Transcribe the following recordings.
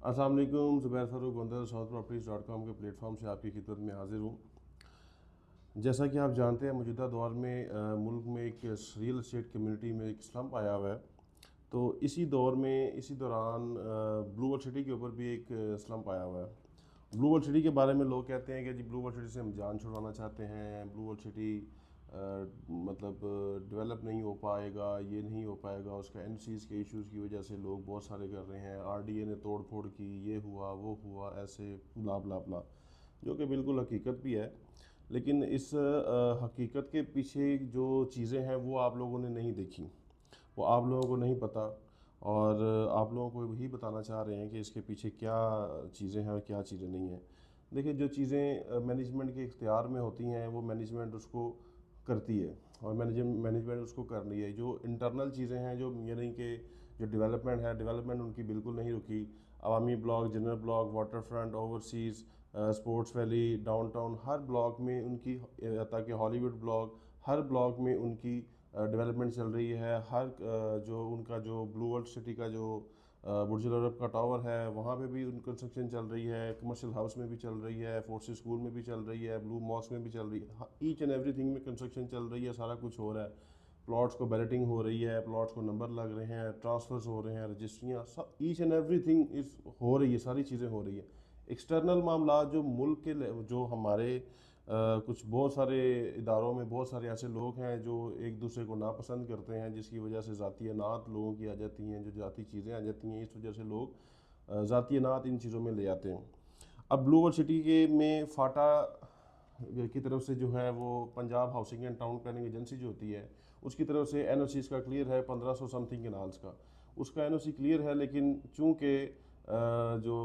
अस्सलाम वालेकुम। ज़ुबैर फ़ारूक बंदर southproperties.com के प्लेटफॉर्म से आपकी खिदमत में हाजिर हूँ। जैसा कि आप जानते हैं मौजूदा दौर में मुल्क में एक रियल एस्टेट कम्युनिटी में एक स्लम्प आया हुआ है। तो इसी दौर में इसी दौरान ब्लू वर्ल्ड सिटी के ऊपर भी एक स्लम्प आया हुआ है। ब्लू वर्ल्ड सिटी के बारे में लोग कहते हैं कि जी ब्लू वर्ल्ड सिटी से हम जान छुड़वाना चाहते हैं, ब्लू वर्ल्ड सिटी मतलब डेवलप नहीं हो पाएगा, ये नहीं हो पाएगा, उसका एनसीज के इश्यूज़ की वजह से लोग बहुत सारे कर रहे हैं, आरडीए ने तोड़ फोड़ की, ये हुआ वो हुआ, ऐसे ब्ला ब्ला ब्ला, जो कि बिल्कुल हकीकत भी है। लेकिन इस हकीकत के पीछे जो चीज़ें हैं वो आप लोगों ने नहीं देखी, वो आप लोगों को नहीं पता, और आप लोगों को वही बताना चाह रहे हैं कि इसके पीछे क्या चीज़ें हैं और क्या चीज़ें नहीं हैं। देखिए, जो चीज़ें मैनेजमेंट के इख्तियार में होती हैं वो मैनेजमेंट उसको करती है, और मैनेजमेंट उसको कर रही है। जो इंटरनल चीज़ें हैं, जो यानी कि जो डेवलपमेंट है, डेवलपमेंट उनकी बिल्कुल नहीं रुकी। अवामी block, general block, water front, overseas, sports valley, downtown, हर ब्लॉक में उनकी, ताकि हॉलीवुड ब्लॉक, हर ब्लॉक में उनकी डेवलपमेंट चल रही है। हर जो उनका जो ब्लू वर्ल्ड सिटी का जो बुर्ज अल अरब का टावर है, वहाँ पे भी उनकी कंस्ट्रक्शन चल रही है, कमर्शियल हाउस में भी चल रही है, फोर्सेस स्कूल में भी चल रही है, ब्लू मॉस्क में भी चल रही है। ईच एंड एवरीथिंग में कंस्ट्रक्शन चल रही है, सारा कुछ हो रहा है। प्लॉट्स को बैलेटिंग हो रही है, प्लॉट्स को नंबर लग रहे हैं, ट्रांसफर्स हो रहे हैं, रजिस्ट्रियाँ, सब ईच एंड एवरीथिंग इस हो रही है, सारी चीज़ें हो रही है। एक्सटर्नल मामला जो मुल्क के जो हमारे कुछ बहुत सारे इदारों में बहुत सारे ऐसे लोग हैं जो एक दूसरे को नापसंद करते हैं, जिसकी वजह से ज़ाती अनात लोगों की आ जाती हैं, जो ज़ाती चीज़ें आ जाती हैं, इस वजह से लोग ज़ाती अनात इन चीज़ों में ले आते हैं। अब ब्लू वर्ल्ड सिटी के में फाटा की तरफ से जो है वो Punjab housing and town planning agency जो होती है, उसकी तरफ से एनओसी का क्लियर है 1500 समथिंग केनाल्स का, उसका एनओसी क्लियर है। लेकिन चूंकि जो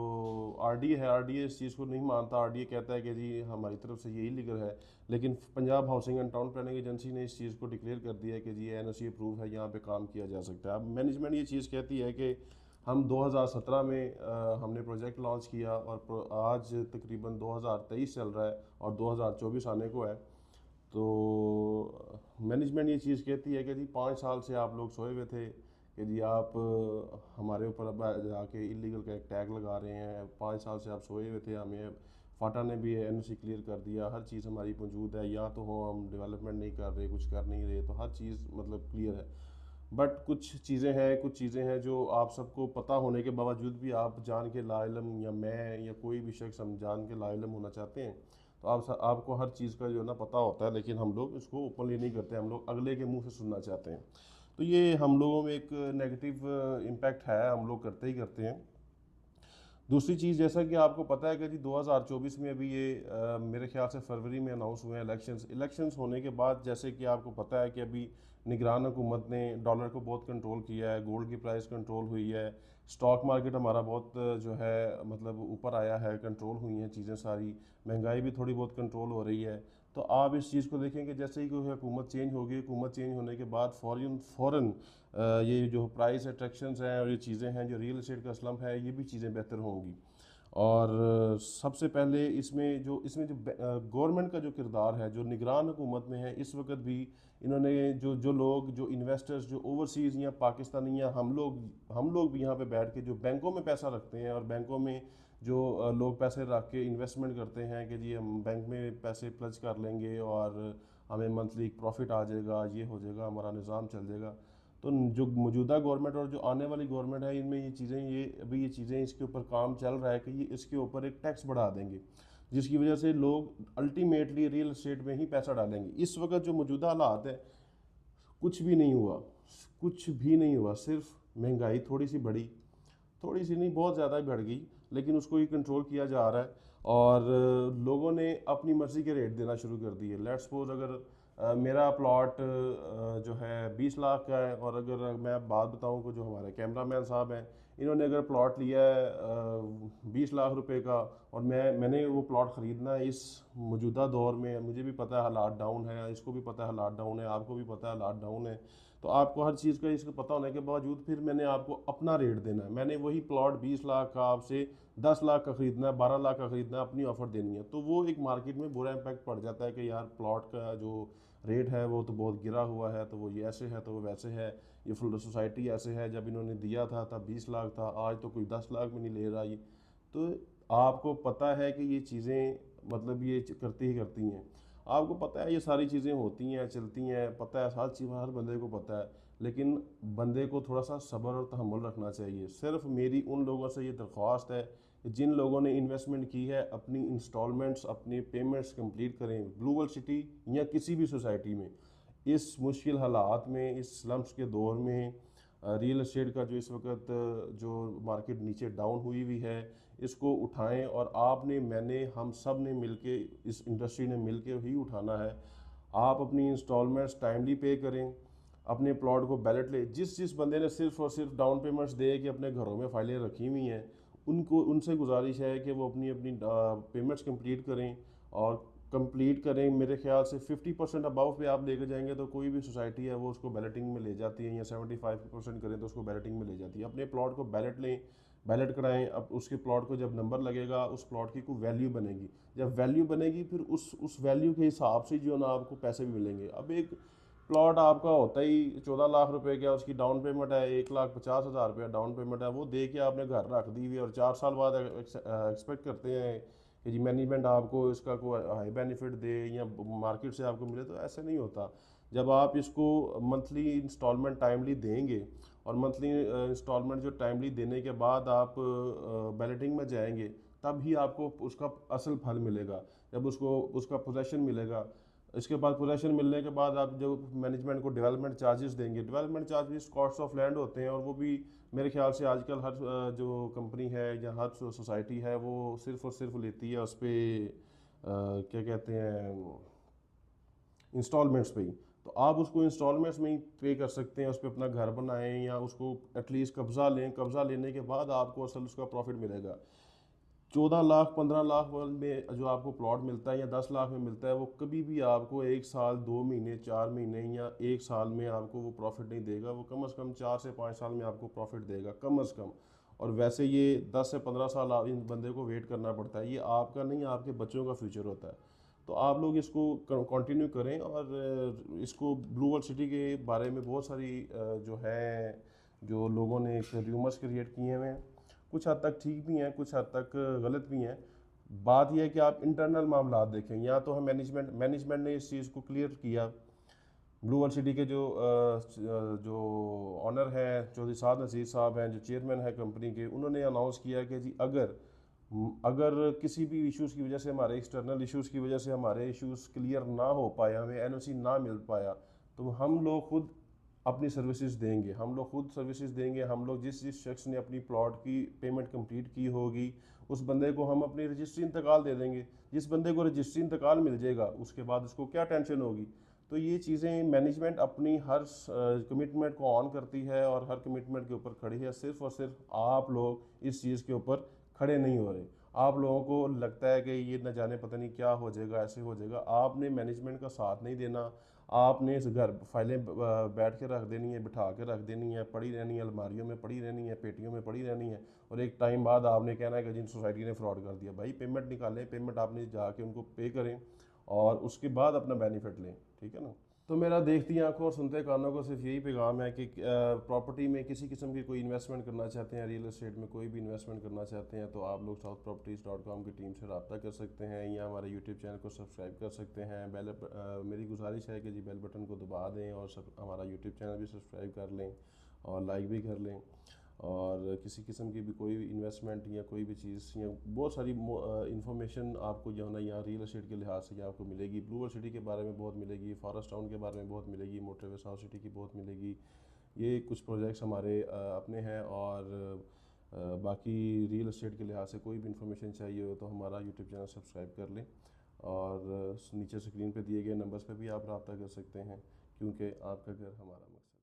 आरडीए है, आरडीए इस चीज़ को नहीं मानता, आरडीए कहता है कि जी हमारी तरफ से ये इलीगल है। लेकिन Punjab housing and town planning agency ने इस चीज़ को डिक्लेयर कर दिया है कि जी एनओसी अप्रूव है, यहाँ पे काम किया जा सकता है। अब मैनेजमेंट ये चीज़ कहती है कि हम 2017 में हमने प्रोजेक्ट लॉन्च किया, और आज तकरीबन 2023 चल रहा है और 2024 आने को है। तो मैनेजमेंट ये चीज़ कहती है कि जी 5 साल से आप लोग सोए हुए थे कि जी आप हमारे ऊपर अब जाके इलीगल का एक टैग लगा रहे हैं। 5 साल से आप सोए हुए थे, हमें फाटा ने भी एनओसी क्लियर कर दिया, हर चीज़ हमारी मौजूद है, या तो हो हम डेवलपमेंट नहीं कर रहे, कुछ कर नहीं रहे, तो हर चीज़ मतलब क्लियर है। बट कुछ चीज़ें हैं जो आप सबको पता होने के बावजूद भी आप जान के लाइलम, या मैं या कोई भी शख्स हम जान के लाइलम होना चाहते हैं। तो आपको हर चीज़ का जो है ना पता होता है, लेकिन हम लोग इसको ओपनली नहीं करते, हम लोग अगले के मुंह से सुनना चाहते हैं। तो ये हम लोगों में एक नेगेटिव इम्पैक्ट है, हम लोग करते ही करते हैं। दूसरी चीज़, जैसा कि आपको पता है कि जी 2024 में अभी ये मेरे ख्याल से फरवरी में अनाउंस हुए हैं इलेक्शंस होने के बाद, जैसे कि आपको पता है कि अभी निगरान हुकूमत ने डॉलर को बहुत कंट्रोल किया है, गोल्ड की प्राइस कंट्रोल हुई है, स्टॉक मार्केट हमारा बहुत जो है मतलब ऊपर आया है, कंट्रोल हुई हैं चीज़ें सारी, महंगाई भी थोड़ी बहुत कंट्रोल हो रही है। तो आप इस चीज़ को देखें कि जैसे ही कोई हुकूमत चेंज होगी, हुकूमत चेंज होने के बाद फ़ौरन ये जो प्राइस अट्रैक्शंस हैं और ये चीज़ें हैं, जो रियल एस्टेट का स्लम्प है, ये भी चीज़ें बेहतर होंगी। और सबसे पहले इसमें जो गवर्नमेंट का जो किरदार है, जो निगरान हुकूमत में है इस वक्त भी, इन्होंने जो जो लोग, जो इन्वेस्टर्स, जो ओवरसीज़ या पाकिस्तानी, या हम लोग भी यहाँ पे बैठ के जो बैंकों में पैसा रखते हैं, और बैंकों में जो लोग पैसे रख के इन्वेस्टमेंट करते हैं कि जी हम बैंक में पैसे प्लज कर लेंगे और हमें मंथली प्रॉफिट आ जाएगा, ये हो जाएगा, हमारा निज़ाम चल जाएगा। तो जो मौजूदा गवर्नमेंट और जो आने वाली गवर्नमेंट है, इनमें ये चीज़ें इसके ऊपर काम चल रहा है कि ये इसके ऊपर एक टैक्स बढ़ा देंगे, जिसकी वजह से लोग अल्टीमेटली रियल एस्टेट में ही पैसा डालेंगे। इस वक्त जो मौजूदा हालात है, कुछ भी नहीं हुआ, कुछ भी नहीं हुआ, सिर्फ महंगाई थोड़ी सी बढ़ी, थोड़ी सी नहीं बहुत ज़्यादा ही बढ़ गई, लेकिन उसको ही कंट्रोल किया जा रहा है। और लोगों ने अपनी मर्ज़ी के रेट देना शुरू कर दिए। लेट्स सपोज अगर मेरा प्लॉट जो है 20 लाख का है, और अगर मैं बात बताऊं कि जो हमारे कैमरामैन साहब हैं, इन्होंने अगर प्लॉट लिया है 20 लाख रुपए का, और मैंने वो प्लॉट ख़रीदना है इस मौजूदा दौर में, मुझे भी पता है हालात डाउन है, इसको भी पता है हालात डाउन है, आपको भी पता है हालात डाउन है, तो आपको हर चीज़ का इसका पता होने के बावजूद फिर मैंने आपको अपना रेट देना है। मैंने वही प्लॉट 20 लाख का आपसे 10 लाख का ख़रीदना है, 12 लाख का ख़रीदना है, अपनी ऑफ़र देनी है, तो वो एक मार्केट में बुरा इम्पैक्ट पड़ जाता है कि यार प्लॉट का जो रेट है वो तो बहुत गिरा हुआ है, तो वो ये ऐसे है, तो वो वैसे है, ये फुल सोसाइटी ऐसे है, जब इन्होंने दिया था तब 20 लाख था, आज तो कोई 10 लाख में नहीं ले रहा। ये तो आपको पता है कि ये चीज़ें मतलब ये करती ही करती हैं, आपको पता है ये सारी चीज़ें होती हैं, चलती हैं, पता है, हर चीज़ हर बंदे को पता है। लेकिन बंदे को थोड़ा सा सब्र और तहम्मुल रखना चाहिए। सिर्फ मेरी उन लोगों से ये दरख्वास्त है कि जिन लोगों ने इन्वेस्टमेंट की है, अपनी इंस्टॉलमेंट्स, अपनी पेमेंट्स कंप्लीट करें। ब्लू वर्ल्ड सिटी या किसी भी सोसाइटी में इस मुश्किल हालात में, इस स्लम्स के दौर में रियल एस्टेट का जो इस वक्त जो मार्केट नीचे डाउन हुई हुई है, इसको उठाएं। और आपने, मैंने, हम सब ने मिलके, इस इंडस्ट्री ने मिलके ही उठाना है। आप अपनी इंस्टॉलमेंट्स टाइमली पे करें, अपने प्लॉट को बैलेट ले। जिस जिस बंदे ने सिर्फ और सिर्फ डाउन पेमेंट्स दे के अपने घरों में फाइलें रखी हुई हैं, उनको, उनसे गुजारिश है कि वो अपनी अपनी पेमेंट्स कंप्लीट करें और कंप्लीट करें। मेरे ख्याल से 50% अबाव पे आप लेकर जाएंगे तो कोई भी सोसाइटी है वो उसको बैलेटिंग में ले जाती है, या 75% करें तो उसको बैलेटिंग में ले जाती है। अपने प्लॉट को बैलेट लें, बैलेट कराएं। अब उसके प्लॉट को जब नंबर लगेगा, उस प्लॉट की कोई वैल्यू बनेगी। जब वैल्यू बनेगी फिर उस वैल्यू के हिसाब से जो ना आपको पैसे भी मिलेंगे। अब एक प्लॉट आपका होता ही 14 लाख रुपए का, उसकी डाउन पेमेंट है 1,50,000 रुपया डाउन पेमेंट है, वो दे के आपने घर रख दी हुई, और 4 साल बाद एक्सपेक्ट करते हैं कि जी मैनेजमेंट आपको इसका कोई हाई बेनिफिट दे या मार्केट से आपको मिले। तो ऐसे नहीं होता। जब आप इसको मंथली इंस्टॉलमेंट टाइमली देंगे, और मंथली इंस्टॉलमेंट जो टाइमली देने के बाद आप बैलेटिंग में जाएंगे, तब ही आपको उसका असल फल मिलेगा, जब उसको उसका पोजेशन मिलेगा। इसके बाद पोजेशन मिलने के बाद आप जो मैनेजमेंट को डेवलपमेंट चार्जेस देंगे, development charges cost of land होते हैं, और वो भी मेरे ख्याल से आजकल हर जो कंपनी है या हर सोसाइटी है वो सिर्फ और सिर्फ लेती है उस पर क्या कहते हैं, इंस्टॉलमेंट्स पे ही। तो आप उसको इंस्टॉलमेंट्स में ही पे कर सकते हैं, उस पर अपना घर बनाएं या उसको एटलीस्ट कब्ज़ा लें। कब्ज़ा लेने के बाद आपको असल उसका प्रॉफिट मिलेगा। 14 लाख 15 लाख में जो आपको प्लॉट मिलता है या 10 लाख में मिलता है, वो कभी भी आपको 1 साल, 2 महीने, 4 महीने या 1 साल में आपको वो प्रॉफिट नहीं देगा। वो कम से कम 4 से 5 साल में आपको प्रॉफिट देगा, कम से कम। और वैसे ये 10 से 15 साल इन बंदे को वेट करना पड़ता है। ये आपका नहीं, आपके बच्चों का फ्यूचर होता है। तो आप लोग इसको कंटिन्यू करें। और इसको ब्लू वर्ल्ड सिटी के बारे में बहुत सारी जो है, जो लोगों ने र्यूमर्स क्रिएट किए हुए हैं, कुछ हद तक ठीक भी हैं, कुछ हद तक गलत भी हैं। बात यह है कि आप इंटरनल मामला देखें। या तो हम मैनेजमेंट ने इस चीज़ को क्लियर किया। ब्लू वर्ल्ड सिटी के जो ऑनर हैं, चौधरी साद नज़ीर साहब हैं, जो चेयरमैन है कंपनी के, उन्होंने अनाउंस किया कि जी अगर अगर किसी भी इश्यूज़ की वजह से, हमारे एक्सटर्नल इश्यूज़ की वजह से हमारे इश्यूज़ क्लियर ना हो पाया, हमें एनओसी ना मिल पाया, तो हम लोग खुद अपनी सर्विसेज देंगे। हम लोग खुद सर्विसेज देंगे। हम लोग जिस जिस शख्स ने अपनी प्लॉट की पेमेंट कंप्लीट की होगी, उस बंदे को हम अपनी रजिस्ट्री इंतकाल दे देंगे। जिस बंदे को रजिस्ट्री इंतकाल मिल जाएगा, उसके बाद उसको क्या टेंशन होगी। तो ये चीज़ें मैनेजमेंट अपनी हर कमिटमेंट को ऑन करती है और हर कमिटमेंट के ऊपर खड़ी है। सिर्फ और सिर्फ आप लोग इस चीज़ के ऊपर खड़े नहीं हो रहे। आप लोगों को लगता है कि ये न जाने पता नहीं क्या हो जाएगा, ऐसे हो जाएगा। आपने मैनेजमेंट का साथ नहीं देना। आपने इस घर फाइलें बैठ के रख देनी है, बिठा के रख देनी है, पड़ी रहनी है, अलमारियों में पड़ी रहनी है, पेटियों में पड़ी रहनी है। और एक टाइम बाद आपने कहना है कि जिन सोसाइटी ने फ्रॉड कर दिया। भाई पेमेंट निकालें, पेमेंट आपने जाके उनको पे करें और उसके बाद अपना बेनिफिट लें। ठीक है ना। तो मेरा देखती आंखों और सुनते कानों को सिर्फ यही पैगाम है कि प्रॉपर्टी में किसी किस्म की कोई इन्वेस्टमेंट करना चाहते हैं, रियल एस्टेट में कोई भी इन्वेस्टमेंट करना चाहते हैं, तो आप लोग southproperties.com की टीम से रब्ता कर सकते हैं, या हमारे यूट्यूब चैनल को सब्सक्राइब कर सकते हैं। मेरी गुजारिश है कि जी बेल बटन को दबा दें और हमारा यूट्यूब चैनल भी सब्सक्राइब कर लें और लाइक भी कर लें। और किसी किस्म की भी कोई भी इन्वेस्टमेंट या कोई भी चीज़ या बहुत सारी इन्फॉर्मेशन आपको जो है ना यहाँ रियल एस्टेट के लिहाज से यहाँ आपको मिलेगी। ब्लू वर्ल्ड सिटी के बारे में बहुत मिलेगी, फॉरेस्ट टाउन के बारे में बहुत मिलेगी, मोटरवे साउथ सिटी की बहुत मिलेगी। ये कुछ प्रोजेक्ट्स हमारे अपने हैं। और बाकी रियल एस्टेट के लिहाज से कोई भी इन्फॉर्मेशन चाहिए हो तो हमारा यूट्यूब चैनल सब्सक्राइब कर लें। और नीचे स्क्रीन पर दिए गए नंबर्स पर भी आप रब्ता कर सकते हैं, क्योंकि आपका घर हमारा मकसद।